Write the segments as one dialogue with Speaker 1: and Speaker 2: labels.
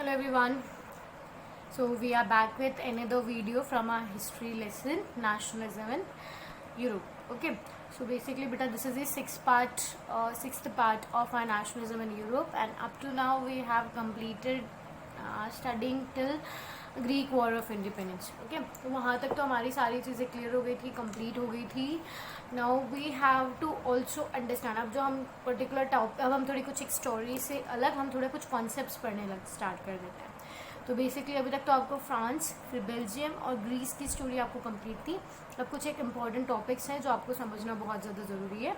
Speaker 1: Hello everyone. So we are back with another video from our history lesson, nationalism in Europe. Okay. So basically, beta, this is the sixth part of our nationalism in Europe, and up to now we have completed studying till Greek war of independence. Okay, तो वहाँ तक तो हमारी सारी चीज़ें clear हो गई थी, कंप्लीट हो गई थी. Now we have to also understand. अब जो हम पर्टिकुलर टॉपिक, अब हम थोड़ी कुछ एक स्टोरी से अलग हम थोड़े कुछ कॉन्सेप्ट्स पढ़ने लग स्टार्ट कर देते हैं. तो बेसिकली अभी तक तो आपको फ्रांस, फिर बेल्जियम और ग्रीस की स्टोरी आपको कंप्लीट थी. अब कुछ एक इम्पॉर्टेंट टॉपिक्स हैं जो आपको समझना बहुत ज़्यादा ज़रूरी है,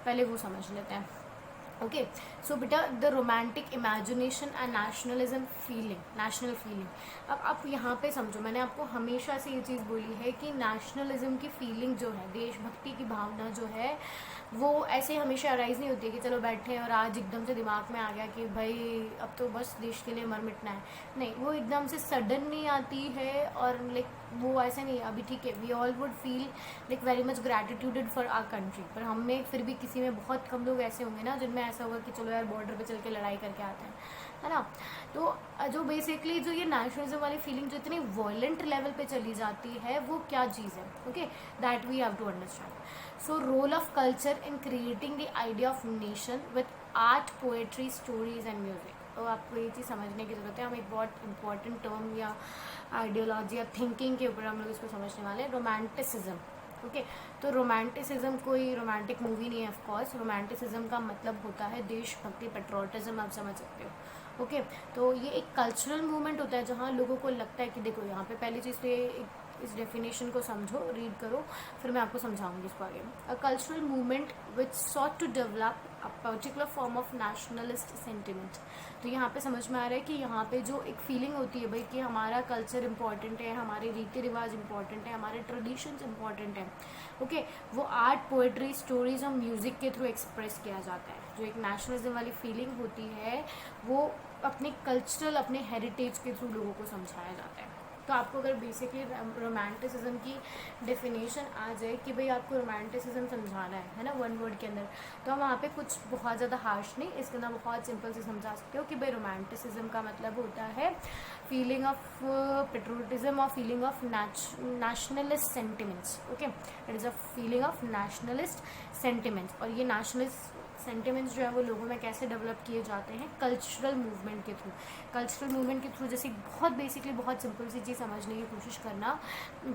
Speaker 1: पहले वो समझ लेते हैं. ओके, सो बेटा, the romantic imagination and nationalism feeling, national feeling. अब आप यहाँ पे समझो, मैंने आपको हमेशा से ये चीज़ बोली है कि नेशनलिज्म की फीलिंग जो है, देशभक्ति की भावना जो है, वो ऐसे हमेशा अराइज नहीं होती है कि चलो बैठे और आज एकदम से दिमाग में आ गया कि भाई अब तो बस देश के लिए मर मिटना है. नहीं, वो एकदम से सडन नहीं आती है. और लाइक वो ऐसे नहीं, अभी ठीक है, we all would feel like very much gratituded for our country, पर हम में फिर भी किसी में बहुत कम लोग ऐसे होंगे ना जिनमें ऐसा होगा कि चलो यार बॉर्डर पे चल के लड़ाई करके आते हैं, है ना. तो जो बेसिकली जो ये नेशनलिज्म वाली फीलिंग जो इतनी वॉयलेंट लेवल पे चली जाती है, वो क्या चीज़ है. Okay, that we have to understand. So role of culture in creating the idea of nation with art, poetry, stories and music. तो आपको ये चीज़ समझने की ज़रूरत है. हम एक बहुत इंपॉर्टेंट टर्म या आइडियोलॉजी या थिंकिंग के ऊपर हम लोग इसको समझने वाले हैं, रोमांटिसिज्म. ओके, तो रोमांटिसिज्म कोई रोमांटिक मूवी नहीं है. ऑफ कोर्स रोमांटिसिज्म का मतलब होता है देशभक्ति, पेट्रोटिज्म, आप समझ सकते हो. ओके, तो ये एक कल्चरल मूवमेंट होता है जहाँ लोगों को लगता है कि देखो, यहाँ पे पहली चीज़ तो ये इस डेफिनेशन को समझो, रीड करो, फिर मैं आपको समझाऊंगी इसको आगे. A cultural movement which sought to develop a particular form of nationalist sentiment. तो यहाँ पे समझ में आ रहा है कि यहाँ पे जो एक फीलिंग होती है भाई कि हमारा कल्चर इंपॉर्टेंट है, हमारे रीति रिवाज इंपॉर्टेंट है, हमारे ट्रेडिशंस इंपॉर्टेंट है. ओके, वो आर्ट, पोएट्री, स्टोरीज और म्यूज़िक के थ्रू एक्सप्रेस किया जाता है. जो एक नेशनलिज्म वाली फीलिंग होती है वो अपने कल्चरल, अपने हेरिटेज के थ्रू लोगों को समझाया जाता है. तो आपको अगर बेसिकली रोमांटिसिज्म की डेफिनेशन आ जाए कि भाई आपको रोमांटिसिज्म समझाना है ना, वन वर्ड के अंदर, तो हम वहाँ पे कुछ बहुत ज़्यादा हार्श नहीं, इसके अंदर बहुत सिंपल से समझा सकते हो कि भाई रोमांटिसिज्म का मतलब होता है फीलिंग ऑफ पेट्रोटिज्म और feeling of nationalist sentiments. Okay, it is a feeling of nationalist sentiments. और ये नेशनलिस्ट सेंटिमेंट्स जो है वो लोगों में कैसे डेवलप किए जाते हैं, कल्चरल मूवमेंट के थ्रू. कल्चरल मूवमेंट के थ्रू जैसे बहुत बेसिकली बहुत सिंपल सी चीज़ समझने की कोशिश करना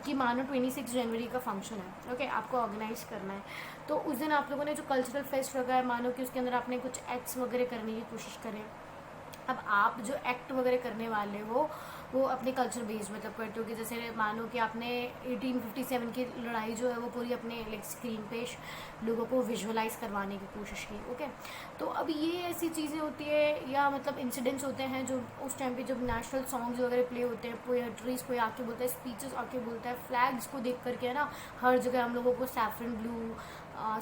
Speaker 1: कि मानो 26 जनवरी का फंक्शन है. ओके, आपको ऑर्गेनाइज करना है, तो उस दिन आप लोगों ने जो कल्चरल फेस्ट रखा है, मानो कि उसके अंदर आपने कुछ एक्ट्स वगैरह करने की कोशिश करें. अब आप जो एक्ट वगैरह करने वाले हो वो अपने कल्चर बेस्ड मतलब करते हो कि जैसे मानो कि आपने 1857 की लड़ाई जो है वो पूरी अपने लाइक स्क्रीन पे लोगों को विजुअलाइज करवाने की कोशिश की. ओके, तो अब ये ऐसी चीज़ें होती है या मतलब इंसिडेंट्स होते हैं जो उस टाइम पे जब नेशनल सॉन्ग्स वगैरह प्ले होते हैं, पोएट्रीज कोई आके बोलता है, स्पीचेस आके बोलता है, फ्लैग्स को देख करके है ना, हर जगह हम लोगों को saffron blue,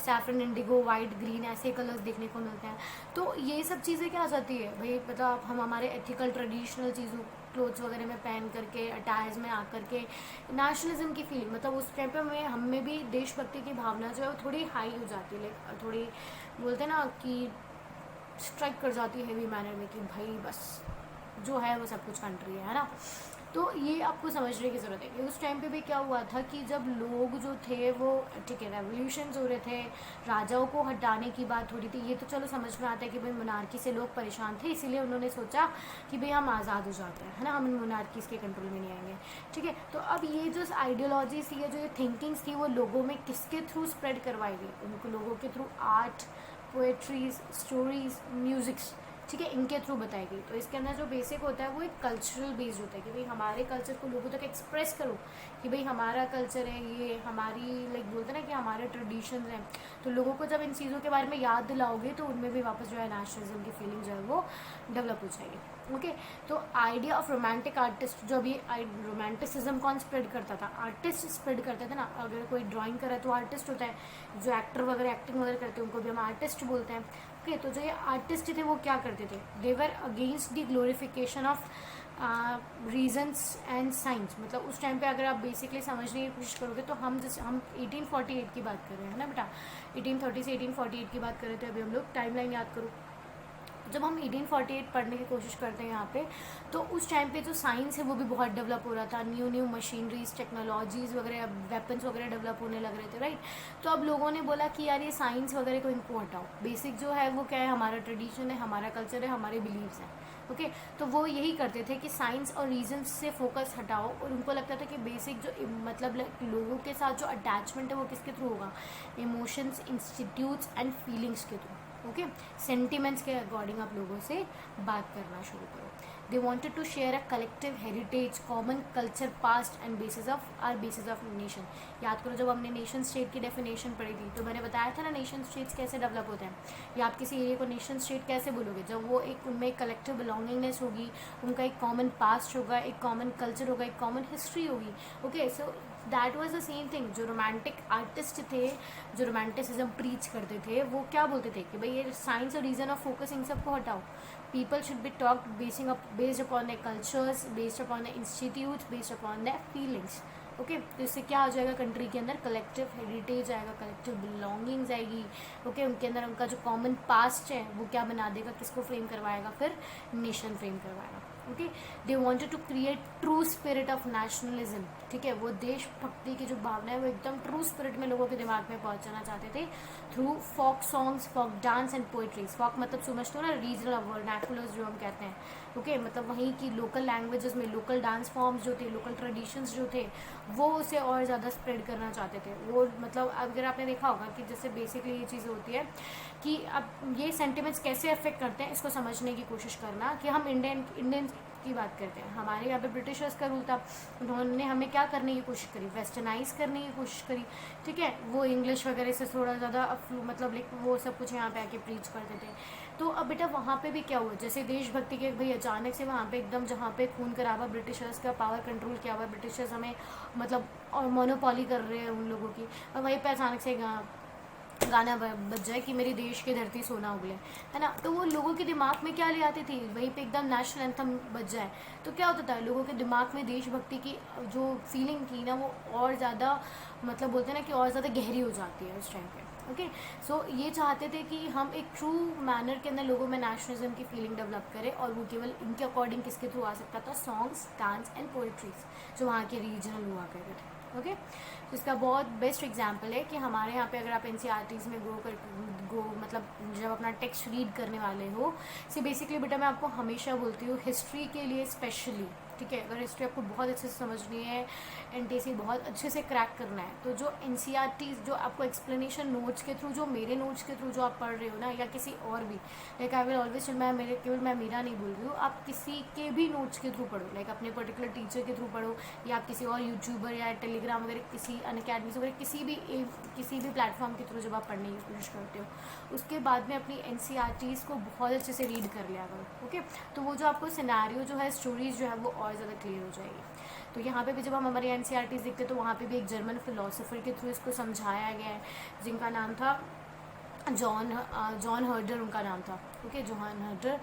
Speaker 1: saffron, Indigo, white, green ऐसे कलर्स देखने को मिलते हैं. तो ये सब चीज़ें क्या आ जाती है भाई, मतलब हम हमारे एथिकल ट्रेडिशनल चीज़ों, क्लोथ्स वगैरह में पहन करके, अटायर्स में आकर के नेशनलिज्म की फीलिंग, मतलब उस टाइम पे हम में भी देशभक्ति की भावना जो है वो थोड़ी हाई हो जाती है, लाइक थोड़ी बोलते हैं ना कि स्ट्राइक कर जाती है हेवी मैनर में कि भाई बस जो है वो सब कुछ कंट्री है ना. तो ये आपको समझने की ज़रूरत है कि उस टाइम पे भी क्या हुआ था कि जब लोग जो थे वो ठीक है रेवोल्यूशंस हो रहे थे, राजाओं को हटाने की बात हो रही थी. ये तो चलो समझ में आता है कि भाई मोनार्की से लोग परेशान थे, इसीलिए उन्होंने सोचा कि भाई हम आज़ाद हो जाते हैं, है ना, हम मोनार्कीज़ के कंट्रोल में नहीं आएंगे. ठीक है, तो अब ये जो आइडियोलॉजीज थी, जो ये थिंकिंग्स थी, वो लोगों में किसके थ्रू स्प्रेड करवाई गई, उनको लोगों के through art, poetries, stories, musics, ठीक है, इनके थ्रू बताई गई. तो इसके अंदर जो बेसिक होता है वो एक कल्चरल बेस्ड होता है कि भाई हमारे कल्चर को लोगों तक एक्सप्रेस करो कि भाई हमारा कल्चर है, ये हमारी लाइक बोलते हैं ना कि हमारे ट्रेडिशंस हैं. तो लोगों को जब इन चीज़ों के बारे में याद दिलाओगे तो उनमें भी वापस जो है नेशनलिज्म की फीलिंग जो है वो डेवलप हो जाएगी. ओके, तो आइडिया ऑफ रोमांटिक आर्टिस्ट, जो अभी रोमांटिसिज्म कौन स्प्रेड करता था, आर्टिस्ट स्प्रेड करते थे ना. अगर कोई ड्राइंग करे तो आर्टिस्ट होता है, जो एक्टर वगैरह एक्टिंग वगैरह करते हैं उनको भी हम आर्टिस्ट बोलते हैं. ओके, तो जो ये आर्टिस्ट थे वो क्या करते थे, they were against the glorification of reasons and science. मतलब उस टाइम पे अगर आप बेसिकली समझने की कोशिश करोगे तो हम 1848 की बात कर रहे हैं ना बेटा, 1830 से 1848 की बात कर रहे थे. अभी हम लोग टाइमलाइन याद करो, जब हम 1848 पढ़ने की कोशिश करते हैं यहाँ पे, तो उस टाइम पे जो साइंस है वो भी बहुत डेवलप हो रहा था, न्यू न्यू मशीनरीज, टेक्नोलॉजीज़ वगैरह, वेपन्स वगैरह डेवलप होने लग रहे थे, राइट। तो अब लोगों ने बोला कि यार ये साइंस वगैरह को इनको हटाओ, बेसिक जो है वो क्या है, हमारा ट्रेडिशन है, हमारा कल्चर है, हमारे बिलीव्स हैं, ओके। तो वो यही करते थे कि साइंस और रीजन से फोकस हटाओ, और उनको लगता था कि बेसिक जो मतलब लोगों के साथ जो अटैचमेंट है वो किसके थ्रू होगा, इमोशंस, इंस्टीट्यूट्स एंड फीलिंग्स के थ्रू, ओके। सेंटिमेंट्स के अकॉर्डिंग आप लोगों से बात करना शुरू करो। They wanted to share a collective heritage, common culture, past and basis of nation. याद करो जब हमने नेशन स्टेट की डेफिनेशन पढ़ी थी, तो मैंने बताया था ना नेशन स्टेट्स कैसे डेवलप होते हैं, या आप किसी एरिया को नेशन स्टेट कैसे बोलोगे, जब वो एक उनमें एक कलेक्टिव बिलोंगिंगनेस होगी, उनका एक कॉमन पास्ट होगा, एक कॉमन कल्चर होगा, एक कॉमन हिस्ट्री होगी, okay. So that was the same thing. जो रोमांटिक आर्टिस्ट थे, जो रोमांटिसिज्म प्रीच करते थे, वो क्या बोलते थे कि भाई ये साइंस और रीजन ऑफ फोकस इन सबको हटाओ, people should be talked based upon the cultures, based upon the institute, based upon the feelings, okay. तो इससे क्या हो जाएगा, कंट्री के अंदर कलेक्टिव हेरिटेज आएगा, कलेक्टिव बिलोंगिंग्स आएगी, ओके। उनके अंदर उनका जो कॉमन पास्ट है वो क्या बना देगा, किसको फ्रेम करवाएगा, फिर नेशन फ्रेम करवाएगा, okay. They wanted to create true spirit of nationalism, ठीक है। वो देशभक्ति की जो भावना है वो एकदम ट्रू स्पिरिट में लोगों के दिमाग में पहुंचाना चाहते थे, through folk songs, folk dance and poetries. Folk मतलब समझते हो ना, रीजनल वर्नाकुलर्स जो हम कहते हैं, ओके। मतलब वहीं की लोकल लैंग्वेजेस में लोकल डांस फॉर्म्स जो थे, लोकल ट्रेडिशंस जो थे, वो उसे और ज़्यादा स्प्रेड करना चाहते थे। वो मतलब अगर आपने देखा होगा कि जैसे बेसिकली ये चीज़ होती है कि अब ये सेंटिमेंट्स कैसे अफेक्ट करते हैं, इसको समझने की कोशिश करना। कि हम इंडियन की बात करते हैं, हमारे यहाँ पे ब्रिटिशर्स का रूल था, उन्होंने हमें क्या करने की कोशिश करी, वेस्टर्नाइज करने की कोशिश करी, ठीक है। वो इंग्लिश वगैरह से थोड़ा ज़्यादा मतलब वो सब कुछ यहाँ पे आके प्रीच करते थे। तो अब बेटा वहाँ पे भी क्या हुआ, जैसे देशभक्ति के भाई अचानक से वहाँ पे एकदम जहाँ पे खून खराबा, ब्रिटिशर्स का पावर कंट्रोल किया हुआ, ब्रिटिशर्स हमें मतलब और मोनोपॉली कर रहे हैं उन लोगों की, और वहीं पे अचानक से गाना बज जाए कि मेरी देश की धरती सोना उगले, है ना। तो वो लोगों के दिमाग में क्या ले आती थी, वहीं पे एकदम नेशनल एंथम बज जाए तो क्या होता था, लोगों के दिमाग में देशभक्ति की जो फीलिंग थी ना वो और ज़्यादा मतलब बोलते हैं ना कि और ज़्यादा गहरी हो जाती है उस टाइम पे, ओके। सो ये चाहते थे कि हम एक ट्रू मैनर के अंदर लोगों में नेशनलिज्म की फीलिंग डेवलप करें, और वो केवल इनके अकॉर्डिंग किसके थ्रू आ सकता था, सॉन्ग्स, डांस एंड पोइट्रीज जो वहाँ के रीजनल हुआ करते थे, ओके। तो इसका बहुत बेस्ट एग्जांपल है कि हमारे यहाँ पे अगर आप एनसीईआरटीज़ में गो मतलब जब अपना टेक्स्ट रीड करने वाले हो, सी बेसिकली बेटा मैं आपको हमेशा बोलती हूँ हिस्ट्री के लिए स्पेशली, ठीक है। अगर हिस्ट्री आपको बहुत अच्छे से समझनी है, एनटीसी बहुत अच्छे से क्रैक करना है, तो जो एनसीईआरटीज़ जो आपको एक्सप्लेनेशन नोट्स के थ्रू, जो मेरे नोट्स के थ्रू जो आप पढ़ रहे हो ना, या किसी और भी, लाइक आई विल ऑलवेज, मैं मेरा नहीं बोल रही हूँ, आप किसी के भी नोट्स के थ्रू पढ़ो, लाइक अपने पर्टिकुलर टीचर के थ्रू पढ़ो, या आप किसी और यूट्यूबर या टेलीग्राम वगैरह, किसी अनअकैडमी वगैरह, किसी भी प्लेटफॉर्म के थ्रू जब आप पढ़ने की कोशिश करते हो, उसके बाद में अपनी एनसीईआरटीज़ को बहुत अच्छे से रीड कर लिया करो, ओके। तो वो जो आपको सिनेरियो जो है, स्टोरीज जो है वो और ज़्यादा क्लियर हो जाएगी। तो यहाँ पे भी जब हम हमारी एनसीईआरटीज़ देखते हैं तो वहाँ पे भी एक जर्मन फिलोसोफर के थ्रू इसको समझाया गया है, जिनका नाम था जॉन हर्डर, उनका नाम था, ओके, जॉन हर्डर।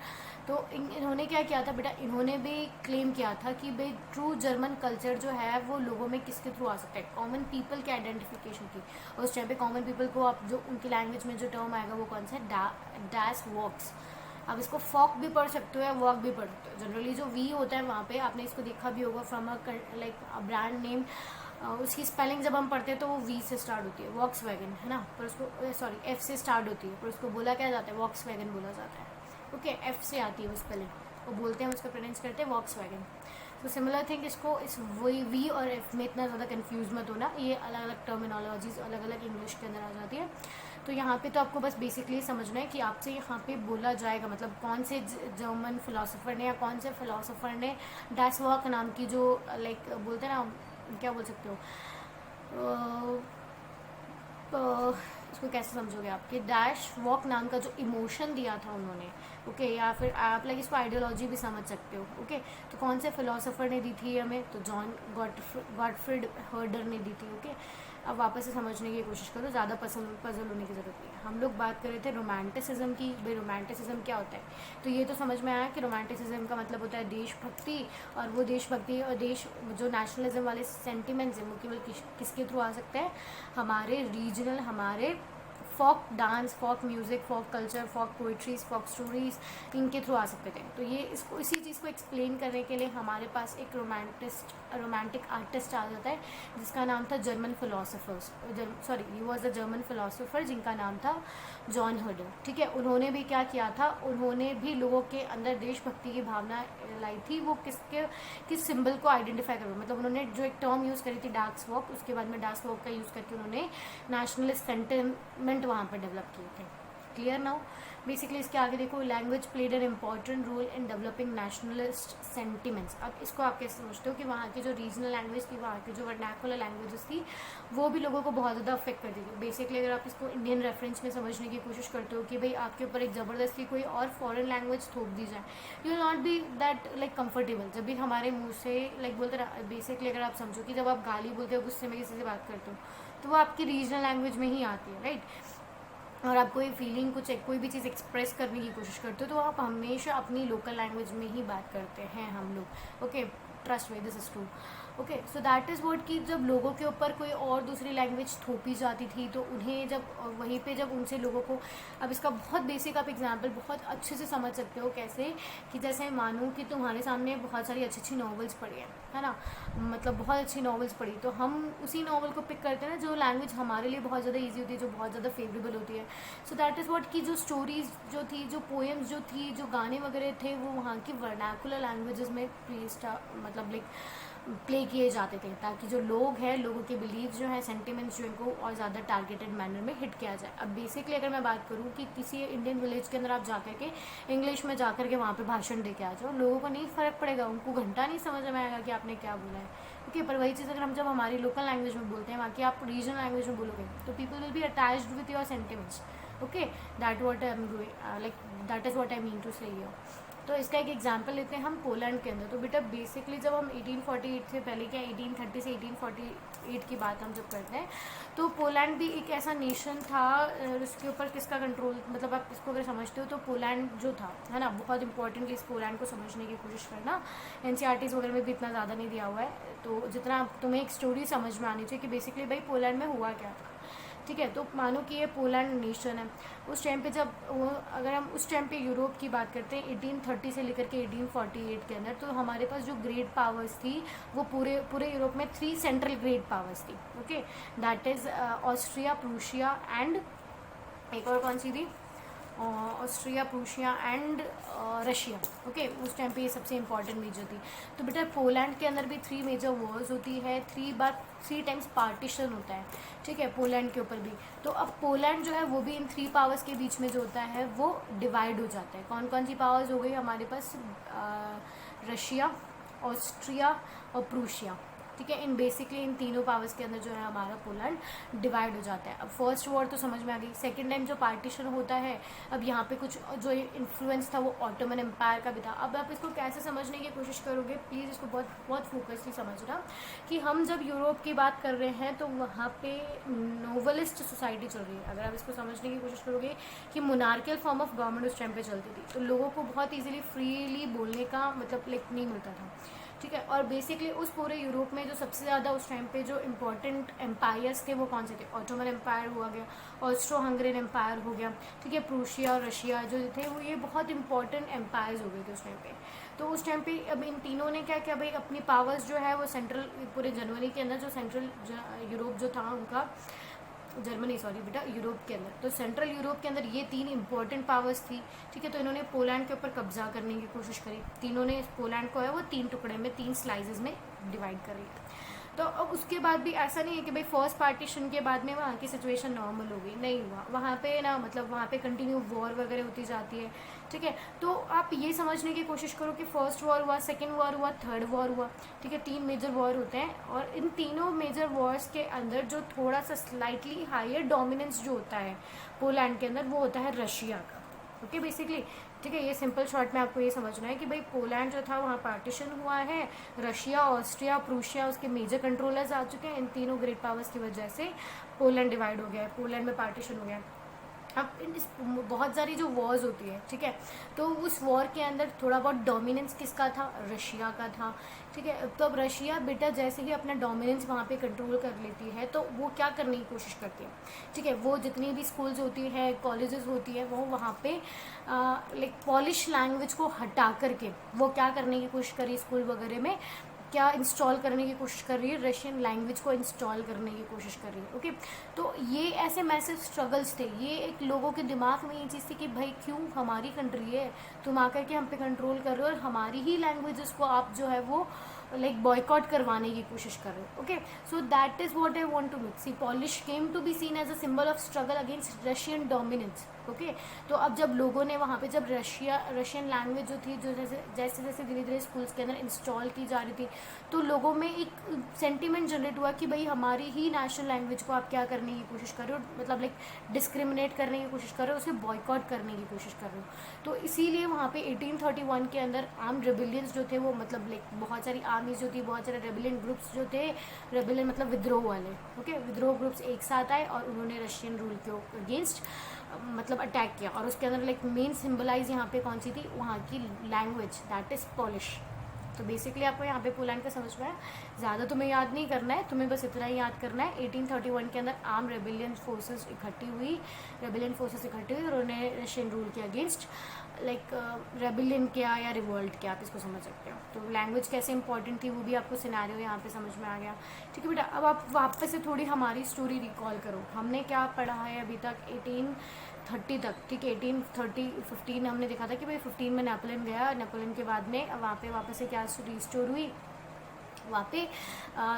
Speaker 1: तो इन्होंने क्या किया था बेटा, इन्होंने भी क्लेम किया था कि भाई ट्रू जर्मन कल्चर जो है वो लोगों में किसके थ्रू आ सकता है, कॉमन पीपल के आइडेंटिफिकेशन की। और उस टाइम पे कॉमन पीपल को आप जो उनकी लैंग्वेज में जो टर्म आएगा वो कौन सा है, डैश वॉक्स। आप इसको फॉक भी पढ़ सकते हो या वॉक भी पढ़ सकते हो। जनरली जो वी होता है वहाँ पे आपने इसको देखा भी होगा, from a like brand name, उसकी स्पेलिंग जब हम पढ़ते हैं तो वो वी से स्टार्ट होती है, वॉक्स वैगन, है ना। पर उसको सॉरी एफ से स्टार्ट होती है, पर उसको बोला क्या जाता है, वॉक्स वैगन बोला जाता है, ओके। एफ से आती है वो स्पेलिंग, वो बोलते हैं, उसको प्रोनाउंस करते हैं वॉक्स वैगन। तो सिमिलर थिंग, इसको इस वी और एफ में इतना ज़्यादा कन्फ्यूज मत होना, ये अलग अलग टर्मिनोलॉजीज अलग अलग इंग्लिश के अंदर आ जाती है। तो यहाँ पे तो आपको बस बेसिकली समझना है कि आपसे यहाँ पे बोला जाएगा, मतलब कौन से जर्मन फिलोसोफर ने या कौन से फिलोसोफर ने डैश वॉक नाम की जो लाइक बोलते हैं ना, क्या बोल सकते हो, इसको कैसे समझोगे आपके, डैश वॉक नाम का जो इमोशन दिया था उन्होंने, ओके। या फिर आप लाइक इसको आइडियोलॉजी भी समझ सकते हो, ओके। तो कौन से फिलोसोफर ने दी थी हमें, तो जॉन गॉटफ्रीड हर्डर ने दी थी, ओके। अब वापस से समझने की कोशिश करो, ज़्यादा पजल होने की ज़रूरत नहीं है। हम लोग बात कर रहे थे रोमांटिसिज्म की, भाई रोमांटिसिज्म क्या होता है, तो ये तो समझ में आया कि रोमांटिसिज्म का मतलब होता है देशभक्ति, और वो देशभक्ति और देश जो नेशनलिज्म वाले सेंटिमेंट्स हैं वो केवल किसके थ्रू आ सकते हैं, हमारे रीजनल, हमारे folk dance, folk music, folk culture, folk poetries, folk stories, इनके थ्रू आ सकते थे। तो ये इसको इसी चीज़ को एक्सप्लेन करने के लिए हमारे पास एक रोमांटिक आर्टिस्ट आ जाता है जिसका नाम था German philosophers, sorry he was the German philosopher जिनका नाम था जॉन हर्डर। ठीक है, उन्होंने भी क्या किया था, उन्होंने भी लोगों के अंदर देशभक्ति की भावना लाई थी। वो किस सिंबल को आइडेंटिफाई करो, मतलब उन्होंने जो एक टर्म यूज़ करी थी डार्क स्वॉक, उसके बाद में डार्क स्वॉक का यूज़ करके उन्होंने नेशनलिस्ट सेंटिमेंट वहाँ पर डेवलप किए थे। Clear now? बेसिकली इसके आगे देखो, language played an important role in developing nationalist sentiments. अब इसको आप कैसे समझते हो कि वहाँ की जो रीजनल लैंग्वेज थी, वहाँ की जो वर्नाकुलर लैंग्वेजेस थी, वो भी लोगों को बहुत ज़्यादा अफेक्ट करती थी। बेसिकली अगर आप इसको इंडियन रेफरेंस में समझने की कोशिश करते हो कि भाई आपके ऊपर एक ज़बरदस्ती कोई और फॉरेन लैंग्वेज थोप दी जाए, you will not be that like comfortable. जब भी हमारे मुँह से लाइक बोलते रहा, बेसिकली अगर आप समझो कि जब आप गाली बोलते हो, गुस्से में किसी से बात करते हो, तो वो आपकी रीजनल लैंग्वेज में ही आती है, राइट? और आप कोई फीलिंग, कुछ कोई भी चीज़ एक्सप्रेस करने की कोशिश करते हो तो आप हमेशा अपनी लोकल लैंग्वेज में ही बात करते हैं हम लोग। Okay, trust me, this is true. Okay, so that is what कि जब लोगों के ऊपर कोई और दूसरी लैंग्वेज थोपी जाती थी तो उन्हें जब वहीं पे जब उनसे लोगों को, अब इसका बहुत बेसिक आप एग्जांपल बहुत अच्छे से समझ सकते हो कैसे, कि जैसे मानो कि तुम्हारे सामने बहुत सारी अच्छी अच्छी नॉवेल्स पढ़ी है ना, मतलब बहुत अच्छी नॉवेल्स पढ़ी, तो हम उसी नॉवल को पिक करते हैं ना जो लैंग्वेज हमारे लिए बहुत ज़्यादा ईजी होती है, जो बहुत ज़्यादा फेवरेबल होती है। सो दैट इज़ व्हाट कि जो स्टोरीज़ जो थी, जो पोएम्स जो थी, जो गाने वगैरह थे, वो वहाँ की वर्नाकुलर लैंग्वेजेस में मतलब लाइक प्ले किए जाते थे, ताकि जो लोग हैं, लोगों के बिलीव जो है, सेंटिमेंट्स जो इनको और ज़्यादा टारगेटेड मैनर में हिट किया जाए। अब बेसिकली अगर मैं बात करूँ कि किसी इंडियन विलेज के अंदर आप जाकर के इंग्लिश में जाकर के वहाँ पे भाषण दे के आ जाओ, लोगों को नहीं फ़र्क पड़ेगा, उनको घंटा नहीं समझ में आएगा कि आपने क्या बोला है। ओके, पर वही चीज़ अगर हम जब हमारी लोकल लैंग्वेज में बोलते हैं, वहाँ की आप रीजनल लैंग्वेज में बोलोगे, तो people will be attached with your sentiments. Okay, that what I am doing, like that is what I mean to say here. तो इसका एक एग्जांपल लेते हैं हम पोलैंड के अंदर। तो बेटा बेसिकली जब हम 1848 से पहले, क्या 1830 से 1848 की बात हम जब करते हैं, तो पोलैंड भी एक ऐसा नेशन था, उसके ऊपर किसका कंट्रोल, मतलब आप इसको अगर समझते हो तो पोलैंड जो था, है ना, बहुत इंपॉर्टेंटली इस पोलैंड को समझने की कोशिश करना। एनसीईआरटीज़ वगैरह में भी इतना ज़्यादा नहीं दिया हुआ है, तो जितना तुम्हें एक स्टोरी समझ में आनी चाहिए कि बेसिकली भाई पोलैंड में हुआ क्या था। ठीक है, तो मानो कि ये पोलैंड नेशन है। उस टाइम पे जब वो, अगर हम उस टाइम पे यूरोप की बात करते हैं 1830 से लेकर के 1848 के अंदर, तो हमारे पास जो ग्रेट पावर्स थी वो पूरे यूरोप में 3 सेंट्रल ग्रेट पावर्स थी। Okay, that is Austria, Prussia and एक और कौन सी थी, Austria, Prussia and Russia. Okay, उस टाइम पे ये सबसे इंपॉर्टेंट मेजर थी। तो बेटा पोलैंड के अंदर भी 3 मेजर वॉर्स होती है, 3 टाइम्स पार्टीशन होता है। ठीक है, पोलैंड के ऊपर भी। तो अब पोलैंड जो है वो भी इन 3 पावर्स के बीच में जो होता है वो डिवाइड हो जाता है। कौन कौन सी पावर्स हो गई हमारे पास, रशिया, ऑस्ट्रिया और प्रूशिया। ठीक है, इन बेसिकली इन तीनों पावर्स के अंदर जो है हमारा पोलैंड डिवाइड हो जाता है। अब फर्स्ट वॉर तो समझ में आ गई। सेकेंड टाइम जो पार्टीशन होता है, अब यहाँ पे कुछ जो इन्फ्लुएंस था वो ऑटोमन एम्पायर का भी था। अब आप इसको कैसे समझने की कोशिश करोगे, प्लीज़ इसको बहुत बहुत फोकसली समझना कि हम जब यूरोप की बात कर रहे हैं तो वहाँ पे नोवलिस्ट सोसाइटी चल रही है। अगर आप इसको समझने की कोशिश करोगे कि मोनार्कियल फॉर्म ऑफ गवर्नमेंट उस टाइम पे चलती थी, तो लोगों को बहुत ईजिली फ्रीली बोलने का मतलब लाइक नहीं मिलता था। ठीक है, और बेसिकली उस पूरे यूरोप में जो सबसे ज़्यादा उस टाइम पे जो इम्पोर्टेंट एम्पायर्स थे वो कौन से थे, ऑटोमन एम्पायर हुआ गया, ऑस्ट्रो हंगरियन एम्पायर हो गया। ठीक है, प्रूशिया और रशिया जो थे वो ये बहुत इंपॉर्टेंट एम्पायर्स हो गए थे उस टाइम पे। तो उस टाइम पे अब इन तीनों ने क्या किया भाई, अपनी पावर्स जो है वो सेंट्रल, पूरे जर्मनी के अंदर जो सेंट्रल यूरोप जो था उनका, जर्मनी सॉरी बेटा, यूरोप के अंदर, तो सेंट्रल यूरोप के अंदर ये 3 इंपॉर्टेंट पावर्स थी। ठीक है, तो इन्होंने पोलैंड के ऊपर कब्जा करने की कोशिश करी। तीनों ने पोलैंड को है वो 3 टुकड़े में, 3 स्लाइसेस में डिवाइड कर लिया। तो अब उसके बाद भी ऐसा नहीं है कि भाई फर्स्ट पार्टीशन के बाद में वहाँ की सिचुएशन नॉर्मल हो गई, नहीं हुआ। वहाँ पे ना, मतलब वहाँ पे कंटिन्यू वॉर वगैरह होती जाती है। ठीक है, तो आप ये समझने की कोशिश करो कि फर्स्ट वॉर हुआ, सेकेंड वॉर हुआ, थर्ड वॉर हुआ। ठीक है, 3 मेजर वॉर होते हैं, और इन तीनों मेजर वॉर्स के अंदर जो थोड़ा सा स्लाइटली हायर डोमिनेंस जो होता है पोलैंड के अंदर, वो होता है रशिया का। ओके, बेसिकली ठीक है, ये सिंपल शॉर्ट में आपको ये समझना है कि भाई पोलैंड जो था वहाँ पार्टीशन हुआ है, रशिया, ऑस्ट्रिया, प्रूशिया उसके मेजर कंट्रोलर्स आ चुके हैं। इन तीनों ग्रेट पावर्स की वजह से पोलैंड डिवाइड हो गया है, पोलैंड में पार्टीशन हो गया है। अब बहुत सारी जो वॉर्स होती है, ठीक है, तो उस वॉर के अंदर थोड़ा बहुत डोमिनेंस किसका था, रशिया का था, ठीक है। तो अब रशिया बेटा जैसे ही अपना डोमिनेंस वहाँ पे कंट्रोल कर लेती है तो वो क्या करने की कोशिश करती है, ठीक है, वो जितनी भी स्कूल्स होती है, कॉलेजेस होती है, वो वहाँ पे लाइक पॉलिश लैंग्वेज को हटा करके वो क्या करने की कोशिश करी, स्कूल वगैरह में क्या इंस्टॉल करने की कोशिश कर रही है, रशियन लैंग्वेज को इंस्टॉल करने की कोशिश कर रही है। ओके, तो ये ऐसे मैसिव स्ट्रगल्स थे, ये एक लोगों के दिमाग में ये चीज़ थी कि भाई क्यों हमारी कंट्री है, तुम आकर के हम पे कंट्रोल कर रहे हो और हमारी ही लैंग्वेजेस को आप जो है वो लाइक बॉयकॉट करवाने की कोशिश कर रहे हो। Okay, so that is what I want to make see Polish came to be seen as a symbol of struggle against Russian dominance. Okay, तो अब जब लोगों ने वहाँ पे जब रशियन लैंग्वेज जो थी, जो जैसे जैसे जैसे धीरे धीरे स्कूल्स के अंदर इंस्टॉल की जा रही थी, तो लोगों में एक सेंटीमेंट जनरेट हुआ कि भाई हमारी ही नेशनल लैंग्वेज को आप क्या करने की कोशिश कर रहे हो, मतलब लाइक डिस्क्रिमिनेट करने की कोशिश कर रहे हो, उसे बॉयकॉट करने की कोशिश कर रहे हो। तो इसीलिए वहाँ पे 1831 के अंदर आर्म्ड रेबिलियंस जो थे वो मतलब लाइक बहुत सारी आर्मीज जो थी, बहुत सारे रेबिलियन ग्रुप्स जो थे, रेबिलियन मतलब विद्रोह वाले, ओके, विद्रोह ग्रुप्स एक साथ आए और उन्होंने रशियन रूल के अगेंस्ट मतलब अटैक किया। और उसके अंदर लाइक मेन सिंबलाइज यहाँ पे कौन सी थी, वहाँ की लैंग्वेज, दैट इज़ पॉलिश। तो बेसिकली आपको यहाँ पे पोलैंड का समझ में आया, ज़्यादा तुम्हें याद नहीं करना है, तुम्हें बस इतना ही याद करना है 1831 के अंदर आर्म रेबिलियन फोर्सेस इकट्ठी हुई, और उन्हें रशियन रूल के अगेंस्ट लाइक रेबिलियन किया या रिवोल्ट किया, आप इसको समझ सकते हो। तो लैंग्वेज कैसे इंपॉर्टेंट थी वो भी आपको सिनेरियो यहाँ पे समझ में आ गया, ठीक है बेटा। अब आप वापस से थोड़ी हमारी स्टोरी रिकॉल करो, हमने क्या पढ़ा है अभी तक 1830 तक, ठीक है। 1815 हमने देखा था कि भाई 15 में नेपोलियन गया, नेपोलियन के बाद में वहाँ पे वापस से क्या रिस्टोर हुई, वहाँ पे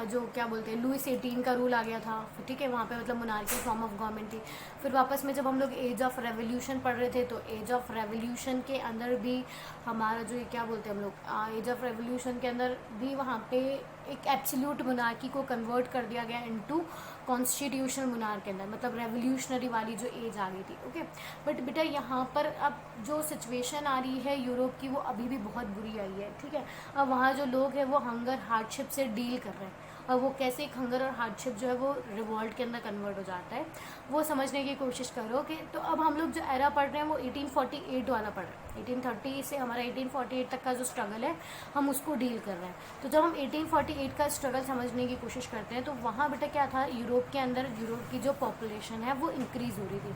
Speaker 1: जो क्या बोलते हैं लुइस 18 का रूल आ गया था, ठीक है, वहाँ पे मतलब मोनार्की फॉर्म ऑफ गवर्नमेंट थी। फिर वापस में जब हम लोग एज ऑफ रेवोल्यूशन पढ़ रहे थे, तो एज ऑफ रेवोल्यूशन के अंदर भी हमारा जो ये क्या बोलते हैं हम लोग, एज ऑफ रेवोल्यूशन के अंदर भी वहाँ पे एक एब्सोल्यूट मोनार्की को कन्वर्ट कर दिया गया इनटू कॉन्स्टिट्यूशनल मोनार्क के अंदर, मतलब रेवोल्यूशनरी वाली जो एज आ गई थी। ओके, बट बेटा यहाँ पर अब जो सिचुएशन आ रही है यूरोप की वो अभी भी बहुत बुरी आई है, ठीक है। अब वहाँ जो लोग हैं वो हंगर हार्डशिप से डील कर रहे हैं, और वो कैसे एक हंगर और हार्डशिप जो है वो रिवॉल्ट के अंदर कन्वर्ट हो जाता है, वो समझने की कोशिश करो कि तो अब हम लोग जो एरा पढ़ रहे हैं वो 1848 वाला पढ़ रहे हैं। 1830 से हमारा 1848 तक का जो स्ट्रगल है हम उसको डील कर रहे हैं। तो जब हम 1848 का स्ट्रगल समझने की कोशिश करते हैं तो वहाँ बेटा क्या था, यूरोप के अंदर यूरोप की जो पॉपुलेशन है वो इंक्रीज़ हो रही थी।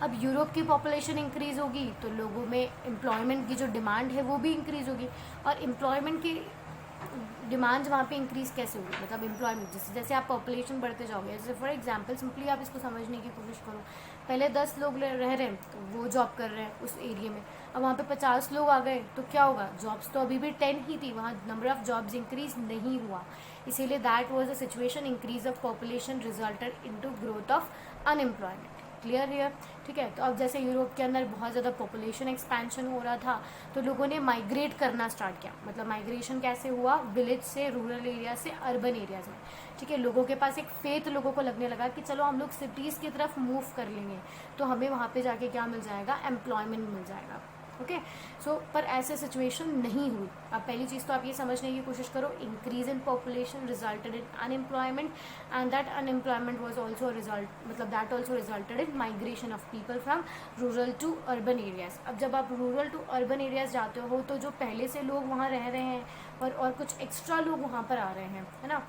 Speaker 1: अब यूरोप की पॉपुलेशन इंक्रीज़ होगी तो लोगों में एम्प्लॉयमेंट की जो डिमांड है वो भी इंक्रीज़ होगी, और एम्प्लॉयमेंट की डिमांड वहाँ पे इंक्रीज़ कैसे होगी, मतलब एम्प्लॉयमेंट जैसे जैसे आप पॉपुलेशन बढ़ते जाओगे, जैसे फॉर एग्जांपल सिंपली आप इसको समझने की कोशिश करो, पहले 10 लोग रह रहे हैं तो वो जॉब कर रहे हैं उस एरिया में, अब वहाँ पे 50 लोग आ गए तो क्या होगा, जॉब्स तो अभी भी 10 ही थी, वहाँ नंबर ऑफ जॉब्स इंक्रीज नहीं हुआ, इसीलिए that was the situation, increase of population resulted into growth of unemployment. Clear है, ठीक है। तो अब जैसे यूरोप के अंदर बहुत ज़्यादा पॉपुलेशन एक्सपेंशन हो रहा था तो लोगों ने माइग्रेट करना स्टार्ट किया, मतलब माइग्रेशन कैसे हुआ, विलेज से रूरल एरिया से अर्बन एरियाज में, ठीक है। लोगों के पास एक फेथ लोगों को लगने लगा कि चलो हम लोग सिटीज़ की तरफ मूव कर लेंगे तो हमें वहाँ पे जाके क्या मिल जाएगा, एम्प्लॉयमेंट मिल जाएगा। ओके, सो पर ऐसे सिचुएशन नहीं हुई। अब पहली चीज़ तो आप ये समझने की कोशिश करो, increase in population resulted in unemployment, and that unemployment was also result, मतलब that also resulted in migration of people from rural to urban areas. अब जब आप रूरल टू अर्बन एरियाज जाते हो तो जो पहले से लोग वहाँ रह रहे हैं और कुछ एक्स्ट्रा लोग वहाँ पर आ रहे हैं, है ना,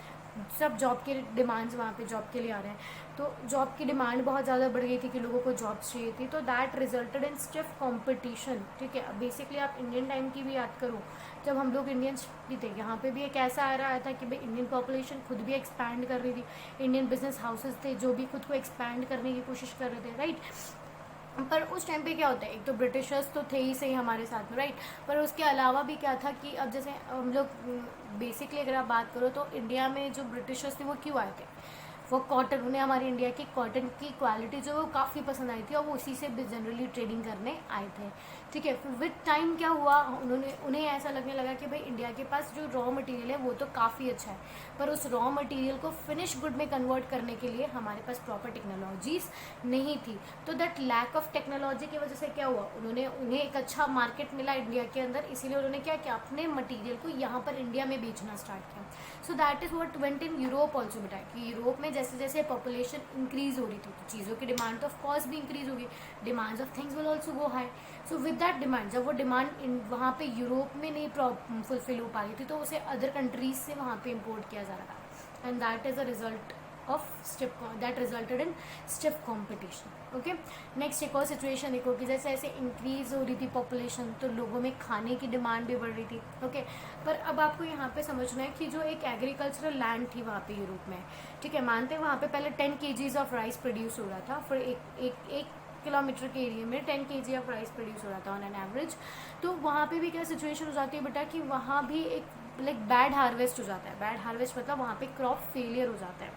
Speaker 1: सब जॉब के डिमांड्स वहाँ पे जॉब के लिए आ रहे हैं, तो जॉब की डिमांड बहुत ज़्यादा बढ़ गई थी कि लोगों को जॉब्स चाहिए थी, तो that resulted in stiff competition, ठीक है। अब बेसिकली आप इंडियन टाइम की भी याद करो, जब हम लोग इंडियंस भी थे यहाँ पे भी एक ऐसा आ रहा था कि भाई इंडियन पॉपुलेशन खुद भी एक्सपैंड कर रही थी, इंडियन बिजनेस हाउसेज थे जो भी खुद को एक्सपैंड करने की कोशिश कर रहे थे, राइट। पर उस टाइम पे क्या होता है, एक तो ब्रिटिशर्स तो थे ही सही हमारे साथ में, राइट, पर उसके अलावा भी क्या था कि अब जैसे हम लोग बेसिकली अगर आप बात करो तो इंडिया में जो ब्रिटिशर्स थे वो क्यों आए थे, वो कॉटन, उन्हें हमारी इंडिया की कॉटन की क्वालिटी जो वो काफ़ी पसंद आई थी और वो उसी से जनरली ट्रेडिंग करने आए थे, ठीक है। फिर विद टाइम क्या हुआ, उन्हें ऐसा लगने लगा कि भाई इंडिया के पास जो रॉ मटेरियल है वो तो काफ़ी अच्छा है, पर उस रॉ मटेरियल को फिनिश गुड में कन्वर्ट करने के लिए हमारे पास प्रॉपर टेक्नोलॉजीज नहीं थी। तो दैट लैक ऑफ टेक्नोलॉजी की वजह से क्या हुआ, उन्हें एक अच्छा मार्केट मिला इंडिया के अंदर, इसीलिए उन्होंने क्या किया, अपने मटीरियल को यहाँ पर इंडिया में बेचना स्टार्ट किया। So that is what went in Europe also बेटा, कि यूरोप में जैसे जैसे पॉपुलेशन इंक्रीज हो रही थी तो चीज़ों की डिमांड तो ऑफ कोर्स भी इंक्रीज होगी, demands of things will also go high. So with that demand, जब वो डिमांड वहाँ पे यूरोप में नहीं फुलफिल हो पा रही थी तो उसे अदर कंट्रीज से वहाँ पे इम्पोर्ट किया जा रहा था, and that is a result of that resulted in stiff competition. Okay, next एक और सिचुएशन देखो कि जैसे ऐसे इंक्रीज हो रही थी पॉपुलेशन तो लोगों में खाने की डिमांड भी बढ़ रही थी। ओके, पर अब आपको यहाँ पे समझना है कि जो एक एग्रीकल्चरल लैंड थी वहाँ पे यूरोप में, ठीक है, मानते हैं वहाँ पे पहले 10 kgs ऑफ राइस प्रोड्यूस हो रहा था, फिर एक किलोमीटर के एरिया में 10 kg ऑफ राइस प्रोड्यूस हो रहा था ऑन एन एवरेज। तो वहाँ पे भी क्या सिचुएशन हो जाती है बेटा कि वहाँ भी एक लाइक बैड हार्वेस्ट हो जाता है। बैड हार्वेस्ट मतलब वहाँ पे क्रॉप फेलियर हो जाता है,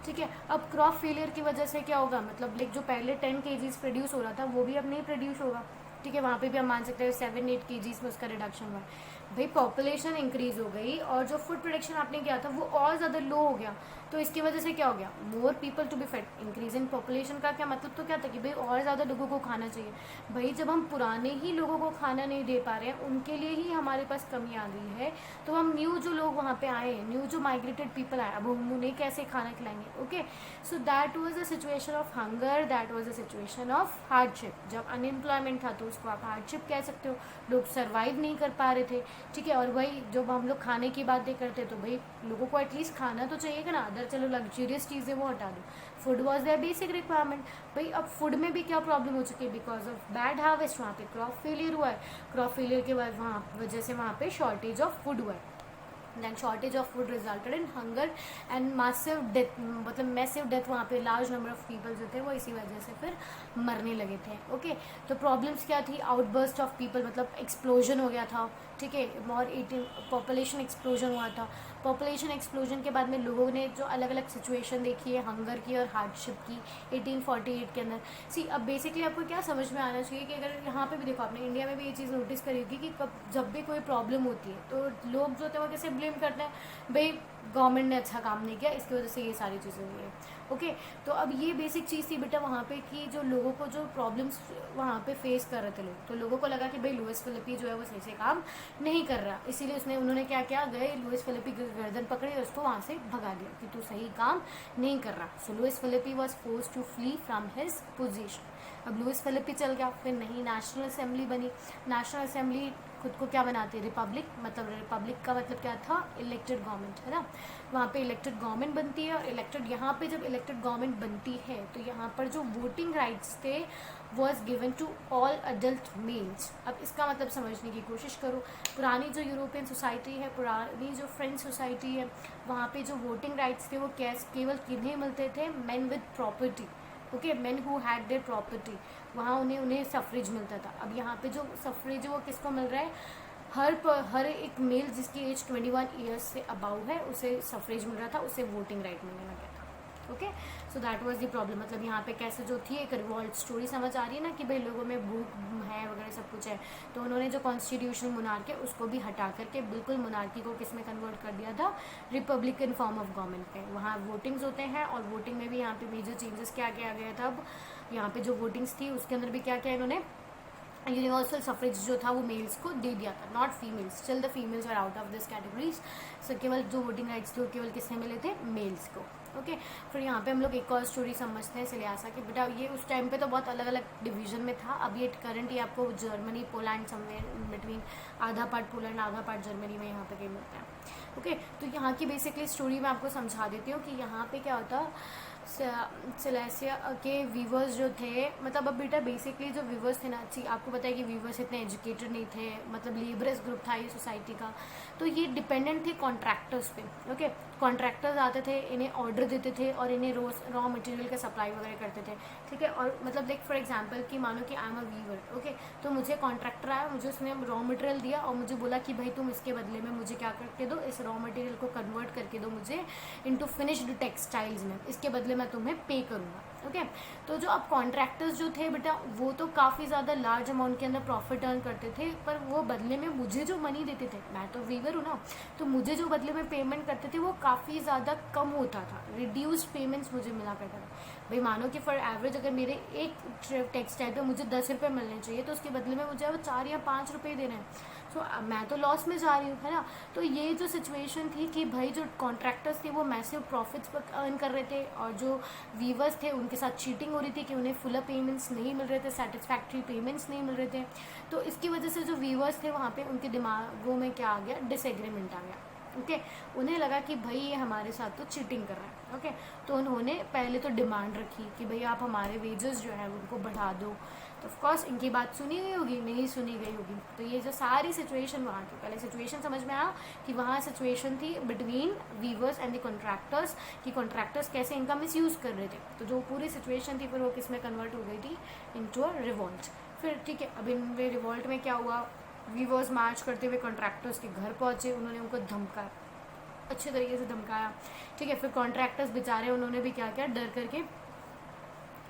Speaker 1: ठीक है। अब क्रॉप फेलियर की वजह से क्या होगा, मतलब लाइक जो पहले 10 kgs प्रोड्यूस हो रहा था वो भी अब नहीं प्रोड्यूस होगा, ठीक है। वहाँ पे भी हम मान सकते हैं 7-8 kgs में उसका रिडक्शन हुआ है। भाई पॉपुलेशन इंक्रीज हो गई और जो फूड प्रोडक्शन आपने किया था वो और ज़्यादा लो हो गया, तो इसकी वजह से क्या हो गया, more people to be fed. Increase in population का क्या मतलब तो क्या था कि भाई और ज़्यादा लोगों को खाना चाहिए। भाई जब हम पुराने ही लोगों को खाना नहीं दे पा रहे हैं, उनके लिए ही हमारे पास कमी आ गई है, तो हम न्यू जो लोग वहाँ पे आए हैं, न्यू जो माइग्रेटेड पीपल आए, अब हम उन्हें कैसे खाना खिलाएंगे। Okay, so that was a situation of hunger, that was a situation of hardship. जब अनएम्प्लॉयमेंट था तो उसको आप हार्डशिप कह सकते हो, लोग सर्वाइव नहीं कर पा रहे थे, ठीक है। और वही जब हम लोग खाने की बातें करते तो भाई लोगों को एटलीस्ट खाना तो चाहिए ना, अदर चलो लग्जरियस चीज़ें वो हटा दो, food was there basic requirement. भाई अब फूड में भी क्या प्रॉब्लम हो चुकी है, बिकॉज ऑफ बैड हार्वेस्ट वहाँ पे क्रॉप फेलियर हुआ है, क्रॉप फेलियर के बाद वजह से वहाँ पे शॉर्टेज ऑफ फूड हुआ है, then shortage of food resulted in hunger and massive death, मतलब मैसिव डेथ, वहाँ पे लार्ज नंबर ऑफ पीपल जो थे वो इसी वजह से फिर मरने लगे थे। ओके, तो प्रॉब्लम्स क्या थी, आउटबर्स्ट ऑफ पीपल, मतलब एक्सप्लोजन हो गया था, ठीक है, और 18 पॉपुलेशन एक्सप्लोजन हुआ था। पॉपुलेशन एक्सप्लोजन के बाद में लोगों ने जो अलग अलग सिचुएशन देखी है हंगर की और हार्डशिप की 1848 के अंदर। सी अब बेसिकली आपको क्या समझ में आना चाहिए कि अगर यहाँ पे भी देखो, आपने इंडिया में भी ये चीज़ नोटिस करी होगी कि जब भी कोई प्रॉब्लम होती है तो लोग जो होते हैं वो कैसे ब्लेम करते हैं, भाई गवर्नमेंट ने अच्छा काम नहीं किया, इसकी वजह से ये सारी चीज़ें हुई है। ओके, तो अब ये बेसिक चीज़ थी बेटा वहाँ पे कि जो लोगों को जो प्रॉब्लम्स वहाँ पे फेस कर रहे थे लोग, तो लोगों को लगा कि भाई लुइस फिलिपी जो है वो सही से काम नहीं कर रहा, इसीलिए उन्होंने क्या किया, गए लुइस फिलिपी की गर्दन पकड़ी और उसको वहाँ से भगा दिया कि तू सही काम नहीं कर रहा। So Louis Philippe was forced to flee from his position. अब लुइस फिलिपी चल गया, फिर नहीं नेशनल असेंबली बनी। नेशनल असेंबली खुद को क्या बनाती है, रिपब्लिक, मतलब रिपब्लिक का मतलब क्या था, इलेक्टेड गवर्नमेंट, है ना। वहाँ पे इलेक्टेड गवर्नमेंट बनती है और इलेक्टेड, यहाँ पे जब इलेक्टेड गवर्नमेंट बनती है तो यहाँ पर जो वोटिंग राइट्स थे was given to all adult males. अब इसका मतलब समझने की कोशिश करो, पुरानी जो यूरोपियन सोसाइटी है, पुरानी जो फ्रेंच सोसाइटी है, वहाँ पे जो वोटिंग राइट्स थे वो केवल किन्हें मिलते थे, man with property. Okay, man who had their property, वहाँ उन्हें सफरेज मिलता था। अब यहाँ पे जो सफरेज है वो किसको मिल रहा है, हर एक मेल जिसकी एज 21 ईयर्स से अबाउ है उसे सफरेज मिल रहा था, उसे वोटिंग राइट मिलने लग गया था। Okay, so that was the problem. मतलब यहाँ पे कैसे जो थी एक रिवॉल्ट स्टोरी समझ आ रही है ना कि भाई लोगों में भूख है वगैरह सब कुछ है, तो उन्होंने जो कॉन्स्टिट्यूशनल मोनार्की है उसको भी हटा करके बिल्कुल मोनार्की को किस में कन्वर्ट कर दिया था, रिपब्लिकन फॉर्म ऑफ गवर्नमेंट पे। वहाँ वोटिंग्स होते हैं और वोटिंग में भी यहाँ पे मेजर चेंजेस क्या किया गया था। अब यहाँ पे जो वोटिंग्स थी उसके अंदर भी क्या किया इन्होंने, यूनिवर्सल सफरेज जो था वो मेल्स को दे दिया था, not females, still the females are out of this categories. So केवल जो वोटिंग राइट्स थे वो केवल किसने मिले थे, मेल्स को। ओके, फिर यहाँ पे हम लोग एक और स्टोरी समझते हैं सिलियासा की। बेटा ये उस टाइम पे तो बहुत अलग अलग डिवीजन में था, अब ये करंट ये आपको Germany, Poland, somewhere in between, आधा पार्ट पोलैंड आधा पार्ट जर्मनी में यहाँ पे कहीं मिलता है। ओके, तो यहाँ की बेसिकली स्टोरी मैं आपको समझा देती हूँ कि यहाँ पे क्या होता, सिलेसिया के वीवर्स जो थे, मतलब अब बेटा बेसिकली जो वीवर्स थे ना, अच्छी आपको पता है कि वीवर्स इतने एजुकेटेड नहीं थे, मतलब लेबरस ग्रुप था ये सोसाइटी का, तो ये डिपेंडेंट थे कॉन्ट्रैक्टर्स पे। ओके, कॉन्ट्रैक्टर्स आते थे, इन्हें ऑर्डर देते थे और इन्हें रॉ मटेरियल का सप्लाई वगैरह करते थे, ठीक है। और मतलब लाइक फॉर एग्जांपल कि मानो कि I am a weaver, okay, तो मुझे कॉन्ट्रैक्टर आया, मुझे उसने रॉ मटेरियल दिया और मुझे बोला कि भाई तुम इसके बदले में मुझे क्या करके दो, इस रॉ मटेरियल को कन्वर्ट करके दो मुझे इनटू फिनिश्ड टेक्सटाइल्स में, इसके बदले मैं तुम्हें पे करूँगा। ओके। तो जो अब कॉन्ट्रैक्टर्स जो थे बेटा, वो तो काफ़ी ज़्यादा लार्ज अमाउंट के अंदर प्रॉफिट अर्न करते थे, पर वो बदले में मुझे जो मनी देते थे, मैं तो वीवर हूँ ना, तो मुझे जो बदले में पेमेंट करते थे वो काफ़ी ज़्यादा कम होता था, रिड्यूस्ड पेमेंट्स मुझे मिला करता था। भाई मानो कि फॉर एवरेज अगर मेरे एक टेक्सटाइल पे मुझे 10 रुपये मिलने चाहिए, तो उसके बदले में मुझे अब 4 या 5 रुपये देने हैं। सो मैं तो लॉस में जा रही हूँ, है ना। तो ये जो सिचुएशन थी कि भाई जो कॉन्ट्रैक्टर्स थे वो मैसिव प्रॉफिट्स पर अर्न कर रहे थे, और जो वीवर्स थे उनके साथ चीटिंग हो रही थी कि उन्हें फुल पेमेंट्स नहीं मिल रहे थे, सेटिस्फैक्ट्री पेमेंट्स नहीं मिल रहे थे। तो इसकी वजह से जो वीवर्स थे वहाँ पे उनके दिमागों में क्या आ गया, डिसएग्रीमेंट आ गया। ओके, उन्हें लगा कि भाई ये हमारे साथ तो चीटिंग कर रहा है। ओके, तो उन्होंने पहले तो डिमांड रखी कि भाई आप हमारे वेजेस जो है उनको बढ़ा दो। तो ऑफकोर्स इनकी बात सुनी गई होगी, नहीं सुनी गई होगी। तो ये जो सारी सिचुएशन वहाँ की, पहले सिचुएशन समझ में आया कि वहाँ सिचुएशन थी between weavers and the contractors, कि कॉन्ट्रैक्टर्स कैसे इनका मिसयूज़ कर रहे थे। तो जो पूरी सिचुएशन थी फिर वो किस में कन्वर्ट हो गई थी, इनटू अ रिवॉल्ट। फिर ठीक है, अब इन रिवॉल्ट में क्या हुआ, वीवर्स मार्च करते हुए कॉन्ट्रैक्टर्स के घर पहुँचे, उन्होंने उनको धमकाया, अच्छे तरीके से धमकाया। ठीक है, फिर कॉन्ट्रैक्टर्स बेचारे उन्होंने भी क्या किया, डर करके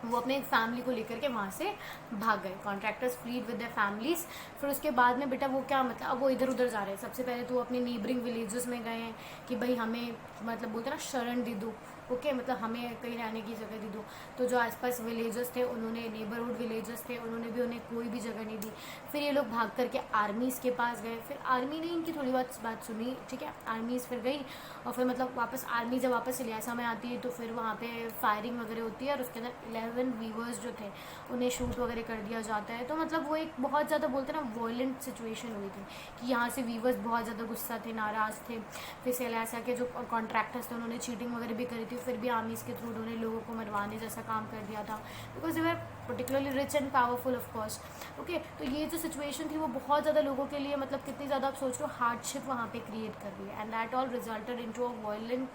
Speaker 1: वो अपने फैमिली को लेकर के वहाँ से भाग गए। Contractors fled with their families. फिर उसके बाद में बेटा वो क्या, मतलब अब वो इधर उधर जा रहे हैं। सबसे पहले तो वो अपने नेबरिंग विलेजेस में गए हैं कि भाई हमें, मतलब बोलते हैं ना, शरण दे दो। ओके, मतलब हमें कहीं रहने की जगह दे दो। तो जो आसपास विलेजेस थे उन्होंने, नेबरहुड विलेजेस थे, उन्होंने भी उन्हें कोई भी जगह नहीं दी। फिर ये लोग भाग करके आर्मीज़ के पास गए। फिर आर्मी ने इनकी थोड़ी बहुत बात सुनी। ठीक है, आर्मीज़ फिर गई, और फिर मतलब वापस आर्मी जब वापस इलियासा में आती है तो फिर वहाँ पे फायरिंग वगैरह होती है, और उसके अंदर 11 वीवर्स जो थे उन्हें शूट वगैरह कर दिया जाता है। तो मतलब वो एक बहुत ज़्यादा बोलते हैं ना वॉयलेंट सिचुएशन हुई थी कि यहाँ से वीवर्स बहुत ज़्यादा गुस्सा थे, नाराज़ थे। फिर इलियासा के जो कॉन्ट्रैक्टर्स थे उन्होंने चीटिंग वगैरह भी करी थी, फिर भी आर्मीज़ के थ्रू उन्होंने लोगों को मरवाने जैसा काम कर दिया था, because they were particularly rich and powerful of course. Okay, तो ये जो सिचुएशन थी वो बहुत ज़्यादा लोगों के लिए, मतलब कितनी ज़्यादा आप सोच रहे हो, हार्डशिप वहाँ पे क्रिएट कर रही है, and that all resulted into a violent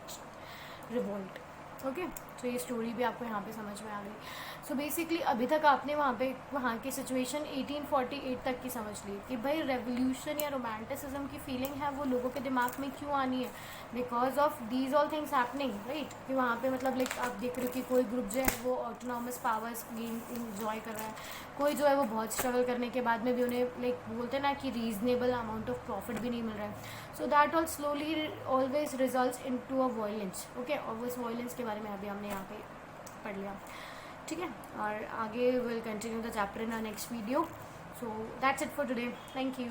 Speaker 1: revolt. Okay, तो ये स्टोरी भी आपको यहाँ पे समझ में आ गई। सो बेसिकली अभी तक आपने वहाँ की सिचुएशन 1848 तक की समझ ली कि भाई रेवोल्यूशन या रोमांटिसिज्म की फीलिंग है वो लोगों के दिमाग में क्यों आनी है, because of these all things happening, right. कि वहाँ पे मतलब लाइक आप देख रहे हो कि कोई ग्रुप जो है वो ऑटोनॉमस पावर्स गेन इंजॉय कर रहा है, कोई जो है वो बहुत स्ट्रगल करने के बाद में भी उन्हें लाइक बोलते हैं ना कि रीजनेबल अमाउंट ऑफ प्रॉफिट भी नहीं मिल रहा है। So that all slowly always results into a violence. Okay, और उस वायलेंस के बारे में अभी हमने यहाँ पे पढ़ लिया। ठीक है, और आगे will continue the chapter in our next video. So that's it for today, thank you.